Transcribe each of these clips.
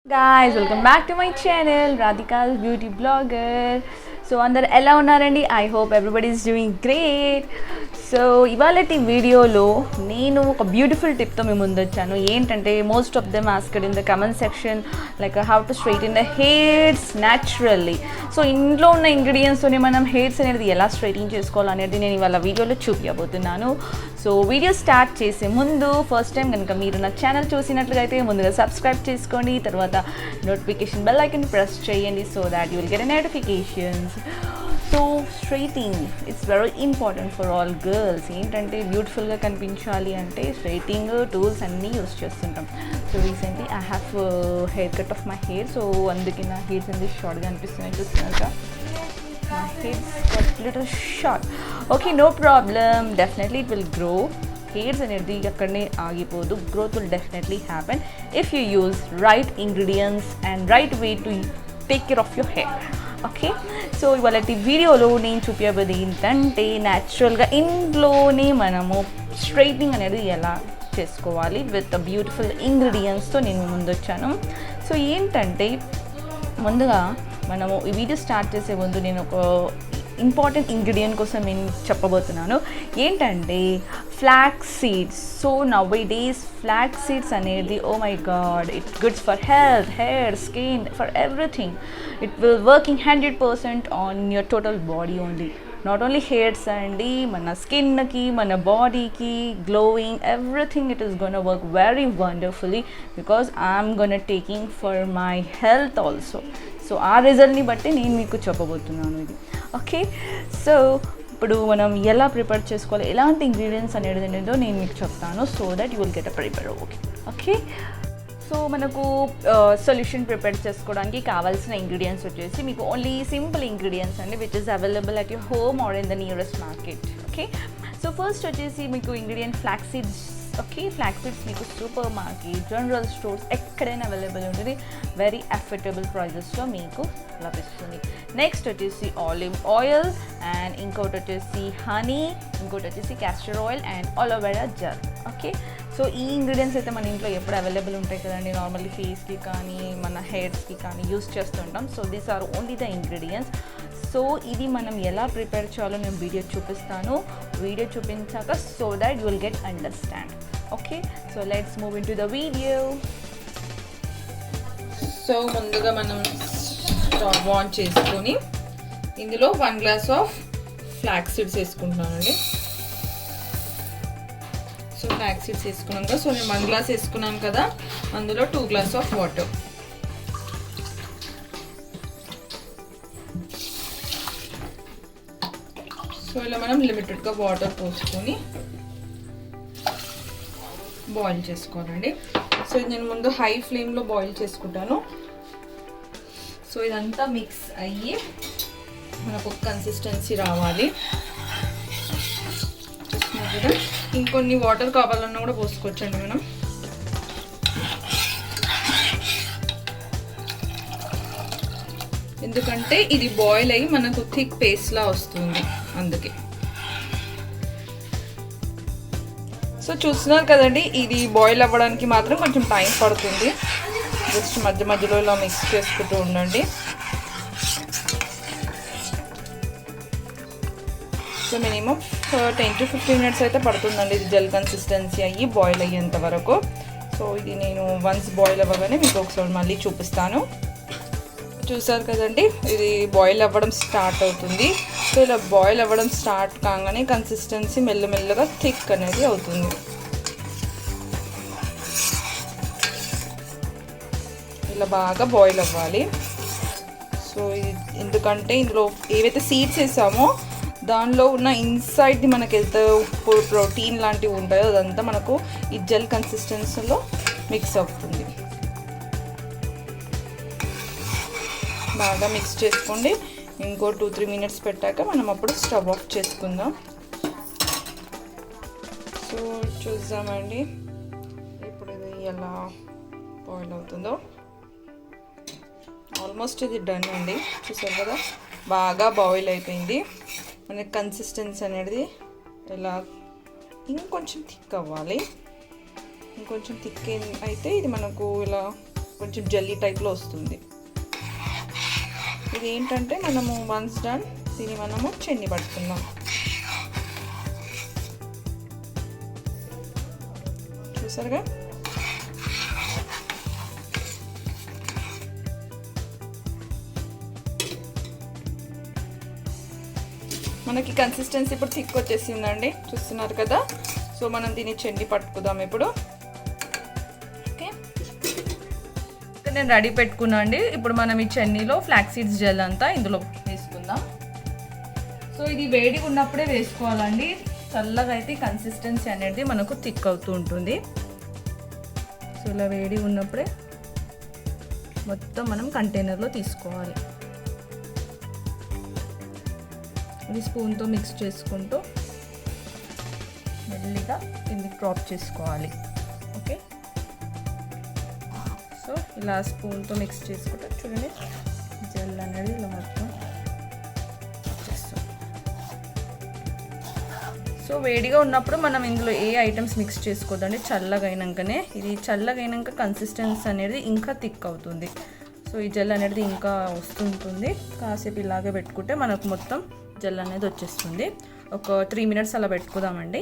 Guys, welcome back to my channel Radhika's Beauty Blogger. So అందరు ఎలా ఉన్నారండి? I hope everybody is doing great. So ఇవాళటి వీడియోలో నేను ఒక బ్యూటిఫుల్ టిప్తో మీ ముందు వచ్చాను. ఏంటంటే most of them asked in the comment section like how to straighten the hairs naturally. So ఇంట్లో ఉన్న ఇంగ్రీడియంట్స్తోనే మనం హెయిర్స్ అనేది ఎలా స్ట్రైటింగ్ చేసుకోవాలనేది నేను ఇవాళ వీడియోలో చూపించబోతున్నాను. సో వీడియో స్టార్ట్ చేసే ముందు ఫస్ట్ టైం కనుక మీరు నా ఛానల్ చూసినట్లుగా అయితే ముందుగా సబ్స్క్రైబ్ చేసుకోండి, తర్వాత నోటిఫికేషన్ బెల్ ఐకాన్ ప్రెస్ చేయండి so that you will get notifications. So straightening it's very important for all girls. ఏంటంటే బ్యూటిఫుల్గా కనిపించాలి అంటే స్ట్రైటింగ్ టూల్స్ అన్నీ యూస్ చేస్తుంటాం. So recently I have hair cut off my hair. So అందుకే నా hairs అనేది షార్ట్గా అనిపిస్తున్నాయి చూస్తున్నాక. My hairs got little short. Okay, no problem. Definitely it will grow. Hairs అనేది అక్కడనే ఆగిపోదు. Growth will definitely happen if you use right ingredients and right way to take care of your hair. Okay, so ఇవాళ వీడియోలో నేను చూపించబోయేది ఏంటంటే న్యాచురల్గా ఇంట్లోనే మనము స్ట్రైట్నింగ్ అనేది ఎలా చేసుకోవాలి విత్ బ్యూటిఫుల్ ఇంగ్రీడియంట్స్తో నేను ముందొచ్చాను. సో ఏంటంటే ముందుగా మనము ఈ వీడియో స్టార్ట్ చేసే ముందు నేను ఒక ఇంపార్టెంట్ ఇంగ్రీడియంట్ కోసం నేను చెప్పబోతున్నాను. ఏంటంటే flax seeds. So nowadays flax seeds అనేది oh my god, it goods for health, hair, skin, for everything. It will working 100% on your total body only. Not only hairs అండి, మన స్కిన్కి, మన బాడీకి, glowing, everything it is gonna work very wonderfully because I'm gonna taking for my health also. So ఆ రిజల్ట్ని బట్టి నేను మీకు చెప్పబోతున్నాను ఇది. ఓకే, సో ఇప్పుడు మనం ఎలా ప్రిపేర్ చేసుకోవాలి, ఎలాంటి ఇంగ్రీడియంట్స్ అనేది అనేదో నేను మీకు చెప్తాను so that you will get a prepare. Okay, so మనకు సొల్యూషన్ ప్రిపేర్ చేసుకోవడానికి కావాల్సిన ఇంగ్రీడియంట్స్ వచ్చేసి మీకు ఓన్లీ సింపుల్ ఇంగ్రీడియంట్స్ అండి which is available at your home or in the nearest market. Okay, so first వచ్చేసి మీకు ingredient flax seeds. Okay, flax seeds మీకు super market, general stores ఎక్కడైనా అవైలబుల్ ఉంటుంది. వెరీ అఫోర్డబుల్ ప్రైజెస్లో మీకు లభిస్తుంది. నెక్స్ట్ వచ్చేసి ఆలివ్ ఆయిల్, అండ్ ఇంకోటి వచ్చేసి హనీ, ఇంకోటి వచ్చేసి castor oil and aloe vera gel. Okay, so ఈ ఇంగ్రీడియంట్స్ అయితే మన ఇంట్లో ఎప్పుడు అవైలబుల్ ఉంటాయి కదండి. నార్మల్లీ ఫేస్కి కానీ మన హెయిర్స్కి కానీ యూస్ చేస్తుంటాం. So these are only the ingredients. So ఇది మనం ఎలా ప్రిపేర్ చేయాలో నేను వీడియో చూపిస్తాను. వీడియో చూపించాక so that you will get understand. Okay, so let's move into the video. So ముందుగా మనం స్టవ్ ఆన్ చేసుకొని ఇందులో 1 గ్లాస్ ఆఫ్ ఫ్లాక్స్ సీడ్స్ వేసుకుంటున్నానండి. సో ఫ్లాక్స్ సీడ్స్ వేసుకున్నాం కదా. సో నేను 1 గ్లాస్ వేసుకున్నాను కదా, అందులో 2 గ్లాస్ ఆఫ్ వాటర్. సో ఇలా మనం లిమిటెడ్గా వాటర్ పోసుకొని బాయిల్ చేసుకోవాలండి. సో ఇది నేను ముందు హై ఫ్లేమ్లో బాయిల్ చేసుకుంటాను. సో ఇదంతా మిక్స్ అయ్యి మనకు కన్సిస్టెన్సీ రావాలి. చూస్తున్నారు కదా, ఇంకొన్ని వాటర్ కావాలన్నా కూడా పోసుకోవచ్చండి మనం. ఎందుకంటే ఇది బాయిల్ అయ్యి మనకు థిక్ పేస్ట్లా వస్తుంది అందుకే. సో చూస్తున్నారు కదండి, ఇది బాయిల్ అవ్వడానికి మాత్రం కొంచెం టైం పడుతుంది. జస్ట్ మధ్య మధ్యలో ఇలా మిక్స్ చేసుకుంటూ ఉండండి. సో మినిమం 10 to 15 మినిట్స్ అయితే పడుతుందండి ఇది జెల్ కన్సిస్టెన్సీ అయ్యి బాయిల్ అయ్యేంత వరకు. సో ఇది నేను వన్స్ బాయిల్ అవ్వగానే మీకు ఒకసారి మళ్ళీ చూపిస్తాను. చూసారు కదండి, ఇది బాయిల్ అవ్వడం స్టార్ట్ అవుతుంది. సో ఇలా బాయిల్ అవ్వడం స్టార్ట్ కాగానే కన్సిస్టెన్సీ మెల్లమెల్లగా థిక్ అనేది అవుతుంది. ఇలా బాగా బాయిల్ అవ్వాలి. సో ఇది ఎందుకంటే ఇందులో ఏవైతే సీడ్స్ వేసామో దానిలో ఉన్న ఇన్సైడ్ది మనకి ఎంత ఉప్పు, ప్రోటీన్ లాంటివి ఉంటాయో అదంతా మనకు ఈ జెల్ కన్సిస్టెన్సీలో మిక్స్ అవుతుంది. బాగా మిక్స్ చేసుకోండి. ఇంకో 2-3 మినిట్స్ పెట్టాక మనం అప్పుడు స్టవ్ ఆఫ్ చేసుకుందాం. సో చూద్దామండి ఇప్పుడు ఇది ఎలా బాయిల్ అవుతుందో. ఆల్మోస్ట్ ఇది డన్ అండి. చూసారు కదా, బాగా బాయిల్ అయిపోయింది. మనకి కన్సిస్టెన్సీ అనేది ఇలా ఇంకొంచెం థిక్ అవ్వాలి. ఇంకొంచెం థిక్ అయితే ఇది మనకు ఇలా కొంచెం జెల్లీ టైప్లో వస్తుంది. ఇది ఏంటంటే మనము వన్స్ డన్ దీన్ని మనము చెన్ని పడుతున్నాం. చూసారుగా మనకి కన్సిస్టెన్సీ ఇప్పుడు థిక్ వచ్చేసిందండి, చూస్తున్నారు కదా. సో మనం దీన్ని చెన్ని పట్టుకుందాం ఇప్పుడు. ఓకే, నేను రెడీ పెట్టుకున్నా అండి. ఇప్పుడు మనం ఈ చెన్నీలో ఫ్లాక్స్ సీడ్స్ జెల్ అంతా ఇందులో వేసుకుందాం. సో ఇది వేడిగా ఉన్నప్పుడే వేసుకోవాలండి, చల్లగా అయితే కన్సిస్టెన్సీ అనేది మనకు థిక్ అవుతూ ఉంటుంది. సో ఇలా వేడిగా ఉన్నప్పుడే మొత్తం మనం కంటైనర్లో తీసుకోవాలి. ఇది స్పూన్తో మిక్స్ చేసుకుంటూ మెల్లిగా కింది డ్రాప్ చేసుకోవాలి. ఓకే, సో ఇలా స్పూన్తో మిక్స్ చేసుకుంటే చూడండి జెల్ అనేది ఇలా మొత్తం చేస్తాం. సో వేడిగా ఉన్నప్పుడు మనం ఇందులో ఏ ఐటమ్స్ మిక్స్ చేసుకోవద్దండి, చల్లగా అయినాకనే. ఇది చల్లగా అయినాక కన్సిస్టెన్సీ అనేది ఇంకా థిక్ అవుతుంది. సో ఈ జెల్ అనేది ఇంకా వస్తుంటుంది. కాసేపు ఇలాగే పెట్టుకుంటే మనకు మొత్తం జెల్ అనేది వచ్చేస్తుంది. ఒక 3 మినిట్స్ అలా పెట్టుకుందామండి.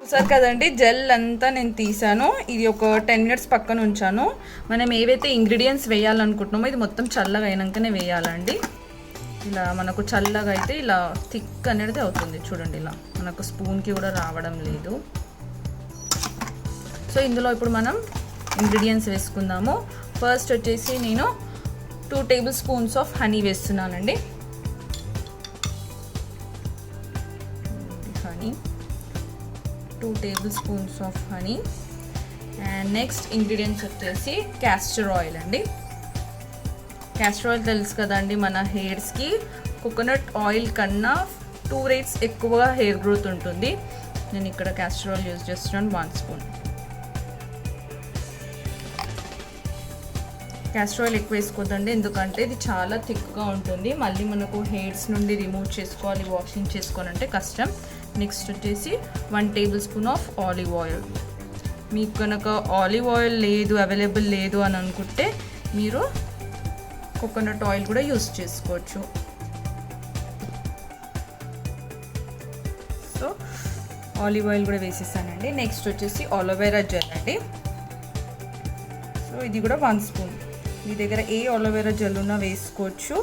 చూసారు కదండి, జెల్ అంతా నేను తీసాను. ఇది ఒక 10 మినిట్స్ పక్కన ఉంచాను. మనం ఏవైతే ఇంగ్రీడియంట్స్ వేయాలనుకుంటున్నామో ఇది మొత్తం చల్లగా అయినాకనే వేయాలండి. ఇలా మనకు చల్లగా అయితే ఇలా థిక్ అనేది అవుతుంది. చూడండి ఇలా మనకు స్పూన్కి కూడా రావడం లేదు. సో ఇందులో ఇప్పుడు మనం ఇంగ్రీడియంట్స్ వేసుకుందాము. ఫస్ట్ వచ్చేసి నేను 2 టేబుల్ స్పూన్స్ ఆఫ్ హనీ వేస్తున్నానండి. Honey 2 table spoons of honey. And next ingredients వచ్చేసి క్యాస్టర్ ఆయిల్ అండి. క్యాస్టర్ ఆయిల్ తెలుసు కదండి, మన హెయిర్స్కి కోకోనట్ ఆయిల్ కన్నా 2 rates ఎక్కువగా హెయిర్ గ్రోత్ ఉంటుంది. నేను ఇక్కడ క్యాస్టర్ ఆయిల్ యూజ్ చేస్తున్నాను 1 స్పూన్. క్యాస్టర్ ఆయిల్ ఎక్కువ వేసుకోవద్దండి, ఎందుకంటే ఇది చాలా థిక్గా ఉంటుంది. మళ్ళీ మనకు హెయిర్స్ నుండి రిమూవ్ చేసుకోవాలి, వాషింగ్ చేసుకోవాలంటే కష్టం. నెక్స్ట్ వచ్చేసి 1 table spoon of olive oil. మీకు కనుక ఆలివ్ ఆయిల్ లేదు, అవైలబుల్ లేదు అని అనుకుంటే మీరు కోకోనట్ ఆయిల్ కూడా యూస్ చేసుకోవచ్చు. సో ఆలివ్ ఆయిల్ కూడా వేసేసానండి. నెక్స్ట్ వచ్చేసి ఆలోవెరా జెల్ అండి. సో ఇది కూడా 1 స్పూన్. మీ దగ్గర ఏ ఆలోవెరా జెల్ ఉన్నా వేసుకోవచ్చు.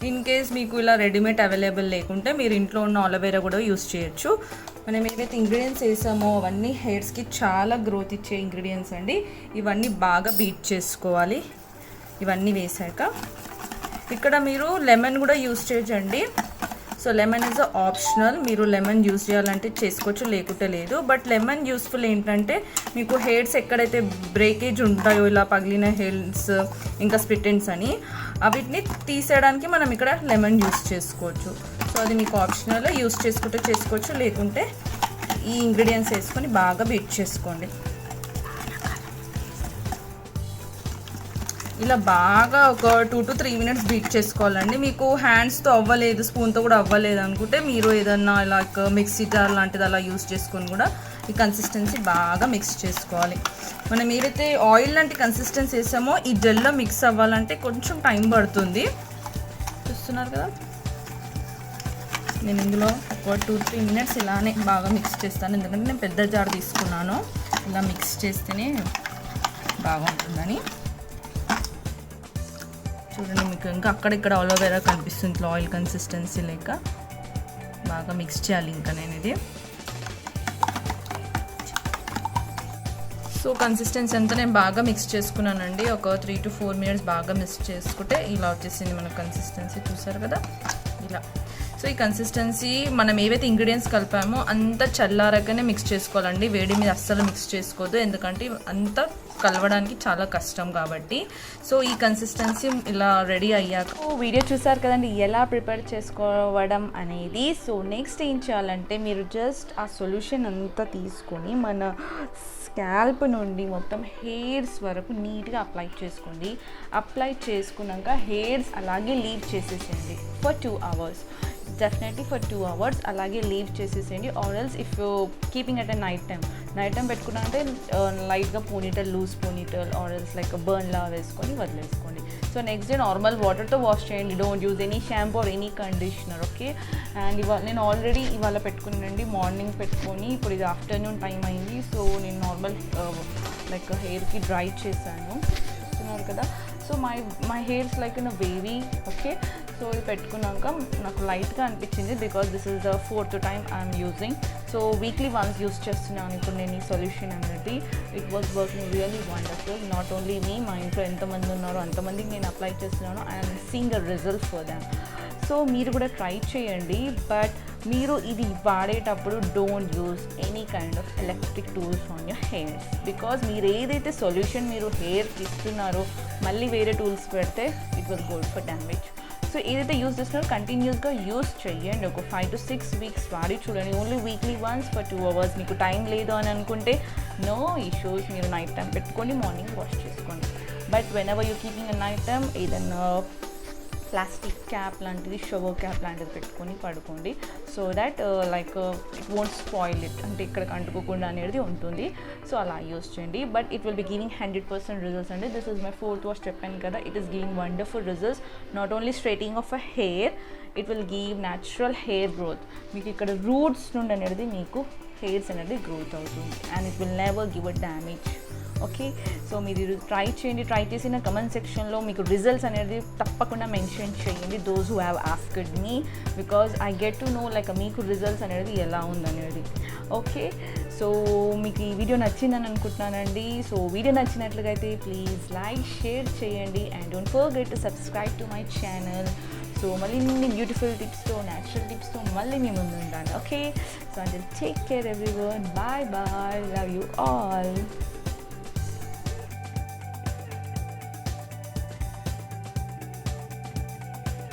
ఇన్ కేస్ మీకు ఇలా రెడీమేడ్ అవైలబుల్ లేకుంటే మీరు ఇంట్లో ఉన్న ఆలోవెరా కూడా యూస్ చేయొచ్చు. మనం ఏవైతే ఇంగ్రీడియంట్స్ వేసామో అవన్నీ హెయిర్స్కి చాలా గ్రోత్ ఇచ్చే ఇంగ్రీడియంట్స్ అండి. ఇవన్నీ బాగా బీట్ చేసుకోవాలి. ఇవన్నీ వేసాక ఇక్కడ మీరు లెమన్ కూడా యూస్ చేయొచ్చండి. సో లెమన్ ఈజ్ ఆప్షనల్, మీరు లెమన్ యూస్ చేయాలంటే చేసుకోవచ్చు, లేకుంటే లేదు. బట్ లెమన్ యూస్ఫుల్ ఏంటంటే మీకు హెయిర్స్ ఎక్కడైతే బ్రేకేజ్ ఉంటాయో, ఇలా పగిలిన హెయిర్స్ ఇంకా స్ప్లిట్ ఎండ్స్ అని, వీటిని తీసేయడానికి మనం ఇక్కడ లెమన్ యూస్ చేసుకోవచ్చు. సో అది మీకు ఆప్షనల్, యూస్ చేసుకుంటే చేసుకోవచ్చు, లేకుంటే ఈ ఇంగ్రీడియంట్స్ వేసుకొని బాగా బీట్ చేసుకోండి. ఇలా బాగా ఒక 2 to 3 మినిట్స్ బీట్ చేసుకోవాలండి. మీకు హ్యాండ్స్తో అవ్వలేదు, స్పూన్తో కూడా అవ్వలేదు అనుకుంటే మీరు ఏదన్నా లైక్ మిక్సీ జార్ లాంటిది అలా యూస్ చేసుకొని కూడా ఈ కన్సిస్టెన్సీ బాగా మిక్స్ చేసుకోవాలి. మనం ఏదైతే ఆయిల్ లాంటి కన్సిస్టెన్సీ వేసామో ఈ జెల్లో మిక్స్ అవ్వాలంటే కొంచెం టైం పడుతుంది. చూస్తున్నారు కదా, నేను ఇందులో ఒక 2-3 మినిట్స్ ఇలానే బాగా మిక్స్ చేస్తాను. ఎందుకంటే నేను పెద్ద జార్ తీసుకున్నాను, ఇలా మిక్స్ చేస్తేనే బాగుంటుందని. చూడండి, మీకు ఇంకా అక్కడిక్కడ ఆలోవెరా కనిపిస్తుంది ఇట్లా ఆయిల్ కన్సిస్టెన్సీ లేక. బాగా మిక్స్ చేయాలి ఇంకా నేను ఇది. సో కన్సిస్టెన్సీ అంతా నేను బాగా మిక్స్ చేసుకున్నానండి. ఒక 3 to 4 మినిట్స్ బాగా మిక్స్ చేసుకుంటే ఇలా వచ్చేసింది మన కన్సిస్టెన్సీ. చూసారు కదా ఇలా. సో ఈ కన్సిస్టెన్సీ మనం ఏవైతే ఇంగ్రీడియంట్స్ కలిపామో అంత చల్లారగానే మిక్స్ చేసుకోవాలండి. వేడి మీద అస్సలు మిక్స్ చేసుకోవద్దు, ఎందుకంటే అంతా కలవడానికి చాలా కష్టం కాబట్టి. సో ఈ కన్సిస్టెన్సీ ఇలా రెడీ అయ్యాక వీడియో చూసారు కదండి ఎలా ప్రిపేర్ చేసుకోవడం అనేది. సో నెక్స్ట్ ఏం చేయాలంటే మీరు జస్ట్ ఆ సొల్యూషన్ అంతా తీసుకొని మన స్కాల్ప్ నుండి మొత్తం హెయిర్స్ వరకు నీట్గా అప్లై చేసుకోండి. అప్లై చేసుకున్నాక హెయిర్స్ అలాగే లీవ్ చేసేసేయండి for 2 hours. Definitely for 2 hours అలాగే లీవ్ చేసేసేయండి. Or else if keeping at a night time పెట్టుకున్నారంటే లైట్గా ponytail, loose ponytail or else like బర్న్లా వేసుకొని వదిలేసుకోండి. సో నెక్స్ట్ డే నార్మల్ వాటర్తో వాష్ చేయండి. Don't use any shampoo or any conditioner. Okay, and నేను ఆల్రెడీ ఇవాళ పెట్టుకున్నానండి, మార్నింగ్ పెట్టుకొని ఇప్పుడు ఇది ఆఫ్టర్నూన్ టైం అయింది. సో నేను నార్మల్ లైక్ హెయిర్కి డ్రై చేశాను, చూస్తున్నారు కదా. So my hairs like in wavy. Okay, so ఇది పెట్టుకున్నాక నాకు లైట్గా అనిపించింది because this is the 4th time I'm using. So weekly once use చేస్తున్నాను ఇప్పుడు నేను ఈ సొల్యూషన్ అనేది. It was working really wonderful. Not only me, మా ఇంట్లో ఎంతమంది ఉన్నారో అంతమందికి నేను అప్లై చేస్తున్నాను. I'm seeing a result for them. So మీరు కూడా ట్రై చేయండి. బట్ మీరు ఇది వాడేటప్పుడు don't use any kind of electric tools on your hairs. Because మీరు ఏదైతే సొల్యూషన్ మీరు హెయిర్కి ఇస్తున్నారో మళ్ళీ వేరే టూల్స్ పెడితే it will go for damage. So ఏదైతే యూస్ చేస్తున్నారో కంటిన్యూస్గా యూస్ చేయండి. ఒక 5 to 6 weeks వాడి చూడండి. Only weekly once for 2 hours. మీకు టైం లేదు అని అనుకుంటే నో ఇష్యూస్, మీరు నైట్ టైం పెట్టుకొని మార్నింగ్ వాష్ చేసుకోండి. But whenever you keeping a night time ఏదన్నా ప్లాస్టిక్ క్యాప్ లాంటిది, షవర్ క్యాప్ లాంటిది పెట్టుకొని పడుకోండి. So that like it won't spoil it, అంటే ఇక్కడికి అంటుకోకుండా అనేది ఉంటుంది. సో అలా యూస్ చేయండి. But it will be giving 100% results అండి. This is my 4th wash చెప్పాను కదా. It is giving wonderful results. Not only straightening of a hair, it will give natural hair growth. మీకు ఇక్కడ రూట్స్ నుండి అనేది మీకు హెయిర్స్ అనేది గ్రోత్ అవుతుంది. And it will never give a damage. Okay, so మీరు ట్రై చేయండి. ట్రై చేసిన కమెంట్ సెక్షన్లో మీకు రిజల్ట్స్ అనేది తప్పకుండా మెన్షన్ చేయండి. Those who have asked me, because I get to know like మీకు రిజల్ట్స్ అనేది ఎలా ఉందనేది. ఓకే, సో మీకు ఈ వీడియో నచ్చిందని అనుకుంటున్నానండి. సో వీడియో నచ్చినట్లుగా అయితే ప్లీజ్ లైక్, షేర్ చేయండి. And don't forget to subscribe to my channel. So మళ్ళీ ఇన్ని బ్యూటిఫుల్ టిప్స్తో, న్యాచురల్ టిప్స్తో మళ్ళీ మీ ముందు ఉంటాను. ఓకే, సో అంటే take care everyone. Bye bye, love you all.